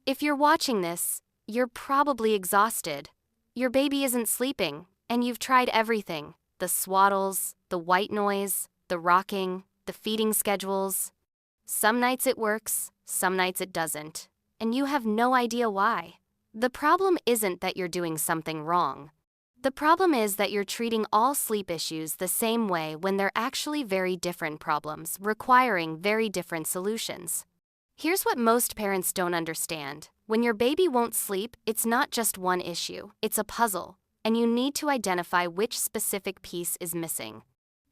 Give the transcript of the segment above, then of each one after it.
If you're watching this, you're probably exhausted. Your baby isn't sleeping, and you've tried everything: the swaddles, the white noise, the rocking, the feeding schedules. Some nights it works, some nights it doesn't, and you have no idea why. The problem isn't that you're doing something wrong. The problem is that you're treating all sleep issues the same way when they're actually very different problems requiring very different solutions. Here's what most parents don't understand. When your baby won't sleep, it's not just one issue, it's a puzzle, and you need to identify which specific piece is missing.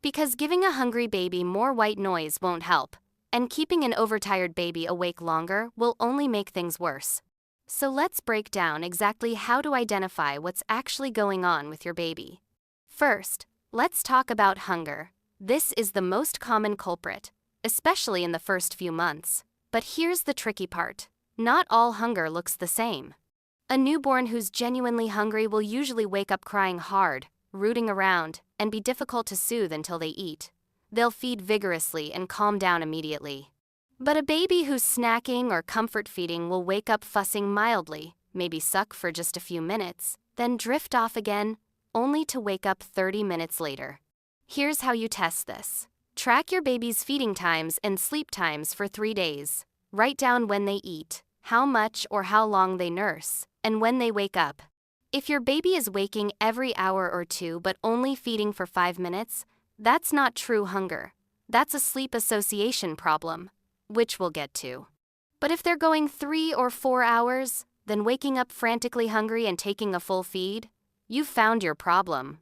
Because giving a hungry baby more white noise won't help, and keeping an overtired baby awake longer will only make things worse. So let's break down exactly how to identify what's actually going on with your baby. First, let's talk about hunger. This is the most common culprit, especially in the first few months. But here's the tricky part. Not all hunger looks the same. A newborn who's genuinely hungry will usually wake up crying hard, rooting around, and be difficult to soothe until they eat. They'll feed vigorously and calm down immediately. But a baby who's snacking or comfort feeding will wake up fussing mildly, maybe suck for just a few minutes, then drift off again, only to wake up 30 minutes later. Here's how you test this. Track your baby's feeding times and sleep times for 3 days. Write down when they eat, how much or how long they nurse, and when they wake up. If your baby is waking every hour or two but only feeding for 5 minutes, that's not true hunger. That's a sleep association problem, which we'll get to. But if they're going 3 or 4 hours, then waking up frantically hungry and taking a full feed, you've found your problem.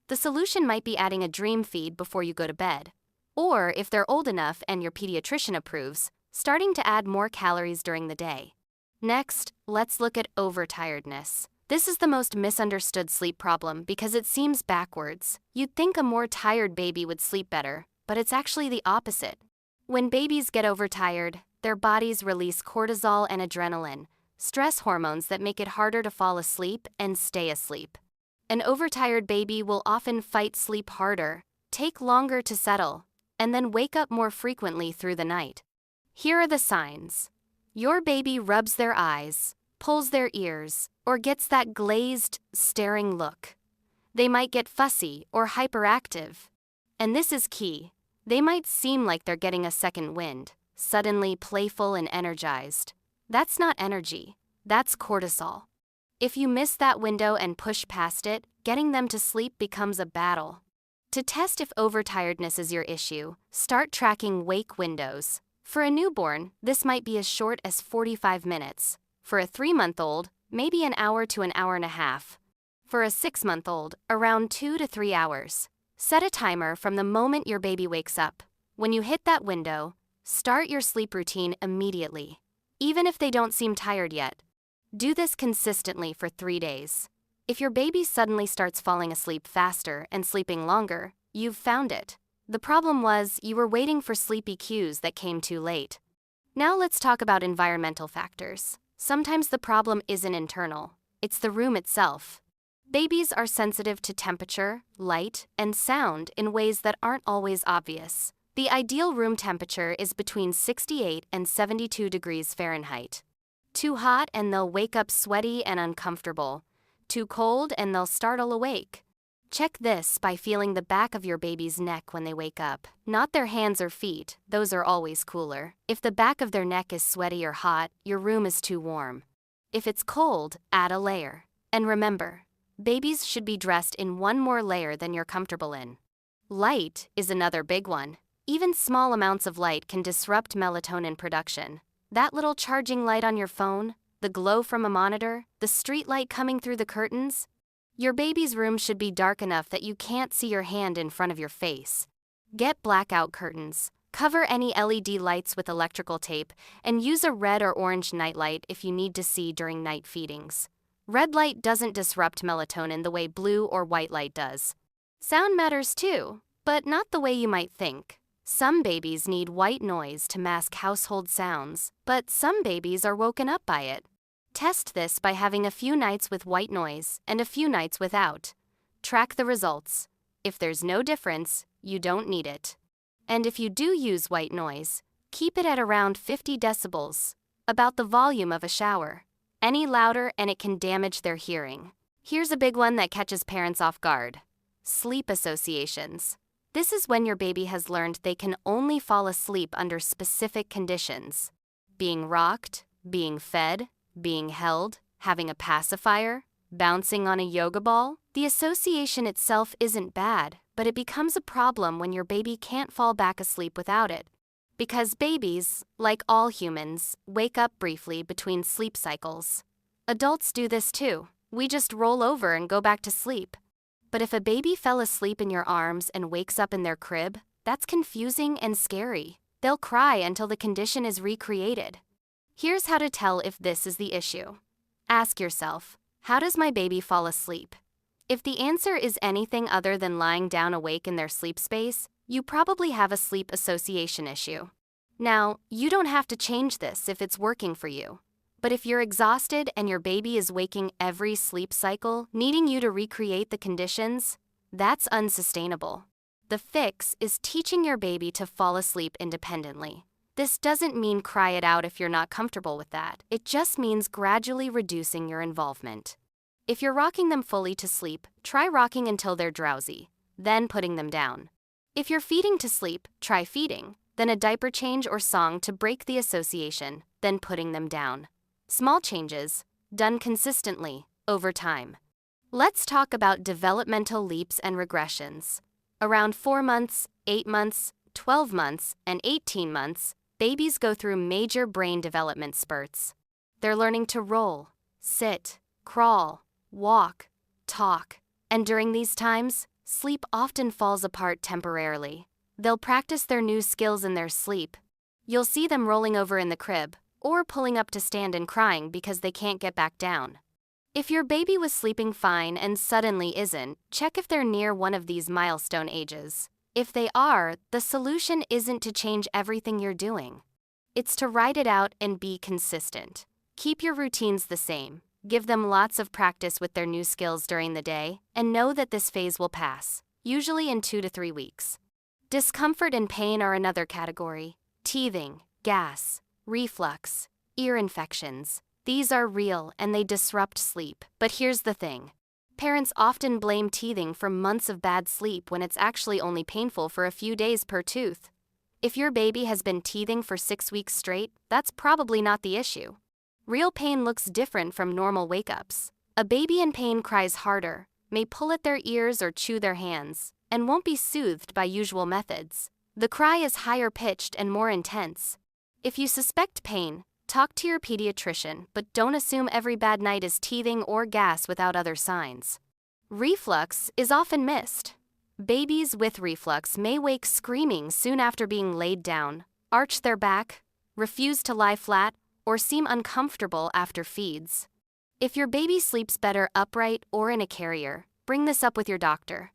The solution might be adding a dream feed before you go to bed. Or, if they're old enough and your pediatrician approves, starting to add more calories during the day. Next, let's look at overtiredness. This is the most misunderstood sleep problem because it seems backwards. You'd think a more tired baby would sleep better, but it's actually the opposite. When babies get overtired, their bodies release cortisol and adrenaline, stress hormones that make it harder to fall asleep and stay asleep. An overtired baby will often fight sleep harder, take longer to settle, and then wake up more frequently through the night. Here are the signs. Your baby rubs their eyes, pulls their ears, or gets that glazed, staring look. They might get fussy or hyperactive. And this is key. They might seem like they're getting a second wind, suddenly playful and energized. That's not energy, that's cortisol. If you miss that window and push past it, getting them to sleep becomes a battle. To test if overtiredness is your issue, start tracking wake windows. For a newborn, this might be as short as 45 minutes. For a 3-month-old, maybe an hour to an hour and a half. For a 6-month-old, around 2 to 3 hours. Set a timer from the moment your baby wakes up. When you hit that window, start your sleep routine immediately, even if they don't seem tired yet. Do this consistently for 3 days. If your baby suddenly starts falling asleep faster and sleeping longer, you've found it. The problem was you were waiting for sleepy cues that came too late. Now let's talk about environmental factors. Sometimes the problem isn't internal, it's the room itself. Babies are sensitive to temperature, light, and sound in ways that aren't always obvious. The ideal room temperature is between 68 and 72 degrees Fahrenheit. Too hot and they'll wake up sweaty and uncomfortable. Too cold and they'll startle awake. Check this by feeling the back of your baby's neck when they wake up. Not their hands or feet, those are always cooler. If the back of their neck is sweaty or hot, your room is too warm. If it's cold, add a layer. And remember, babies should be dressed in one more layer than you're comfortable in. Light is another big one. Even small amounts of light can disrupt melatonin production. That little charging light on your phone, the glow from a monitor, the street light coming through the curtains. Your baby's room should be dark enough that you can't see your hand in front of your face. Get blackout curtains. Cover any LED lights with electrical tape and use a red or orange nightlight if you need to see during night feedings. Red light doesn't disrupt melatonin the way blue or white light does. Sound matters too, but not the way you might think. Some babies need white noise to mask household sounds, but some babies are woken up by it. Test this by having a few nights with white noise and a few nights without. Track the results. If there's no difference, you don't need it. And if you do use white noise, keep it at around 50 decibels. about the volume of a shower. Any louder and it can damage their hearing. Here's a big one that catches parents off guard. Sleep associations. This is when your baby has learned they can only fall asleep under specific conditions. Being rocked, being fed, being held, having a pacifier, bouncing on a yoga ball. The association itself isn't bad, but it becomes a problem when your baby can't fall back asleep without it. Because babies, like all humans, wake up briefly between sleep cycles. Adults do this too. We just roll over and go back to sleep. But if a baby fell asleep in your arms and wakes up in their crib, that's confusing and scary. They'll cry until the condition is recreated. Here's how to tell if this is the issue. Ask yourself, how does my baby fall asleep? If the answer is anything other than lying down awake in their sleep space, you probably have a sleep association issue. Now, you don't have to change this if it's working for you. But if you're exhausted and your baby is waking every sleep cycle, needing you to recreate the conditions, that's unsustainable. The fix is teaching your baby to fall asleep independently. This doesn't mean cry it out if you're not comfortable with that. It just means gradually reducing your involvement. If you're rocking them fully to sleep, try rocking until they're drowsy, then putting them down. If you're feeding to sleep, try feeding, then a diaper change or song to break the association, then putting them down. Small changes, done consistently, over time. Let's talk about developmental leaps and regressions. Around 4 months, 8 months, 12 months, and 18 months, babies go through major brain development spurts. They're learning to roll, sit, crawl, walk, talk, and during these times, sleep often falls apart temporarily. They'll practice their new skills in their sleep. You'll see them rolling over in the crib, or pulling up to stand and crying because they can't get back down. If your baby was sleeping fine and suddenly isn't, check if they're near one of these milestone ages. If they are, the solution isn't to change everything you're doing. It's to ride it out and be consistent. Keep your routines the same. Give them lots of practice with their new skills during the day, and know that this phase will pass, usually in 2 to 3 weeks. Discomfort and pain are another category. Teething, gas, reflux, ear infections. These are real and they disrupt sleep. But here's the thing. Parents often blame teething for months of bad sleep when it's actually only painful for a few days per tooth. If your baby has been teething for 6 weeks straight, that's probably not the issue. Real pain looks different from normal wake-ups. A baby in pain cries harder, may pull at their ears or chew their hands, and won't be soothed by usual methods. The cry is higher-pitched and more intense. If you suspect pain, talk to your pediatrician, but don't assume every bad night is teething or gas without other signs. Reflux is often missed. Babies with reflux may wake screaming soon after being laid down, arch their back, refuse to lie flat, or seem uncomfortable after feeds. If your baby sleeps better upright or in a carrier, bring this up with your doctor.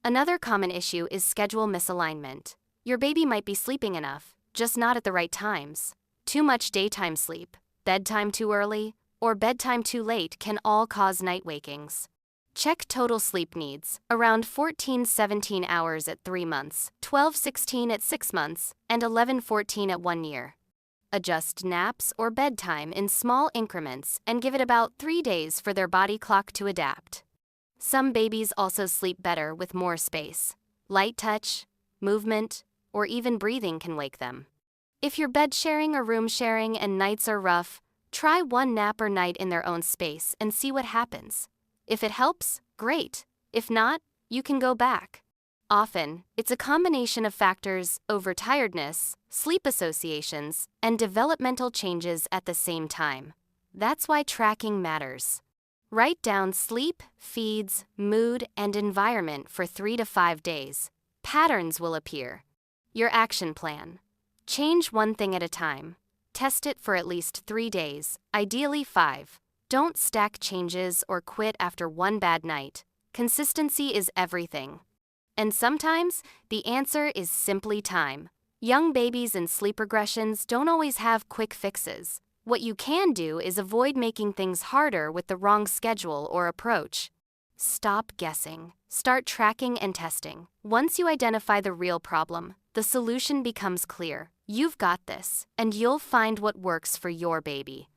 Another common issue is schedule misalignment. Your baby might be sleeping enough, just not at the right times. Too much daytime sleep, bedtime too early, or bedtime too late can all cause night wakings. Check total sleep needs, around 14-17 hours at 3 months, 12-16 at 6 months, and 11-14 at 1 year. Adjust naps or bedtime in small increments and give it about 3 days for their body clock to adapt. Some babies also sleep better with more space. Light touch, movement, or even breathing can wake them. If you're bed sharing or room sharing and nights are rough, try 1 nap per night in their own space and see what happens. If it helps, great. If not, you can go back. Often, it's a combination of factors: overtiredness, sleep associations, and developmental changes at the same time. That's why tracking matters. Write down sleep, feeds, mood, and environment for 3 to 5 days. Patterns will appear. Your action plan. Change one thing at a time. Test it for at least 3 days, ideally 5. Don't stack changes or quit after one bad night. Consistency is everything. And sometimes, the answer is simply time. Young babies and sleep regressions don't always have quick fixes. What you can do is avoid making things harder with the wrong schedule or approach. Stop guessing. Start tracking and testing. Once you identify the real problem, the solution becomes clear. You've got this, and you'll find what works for your baby.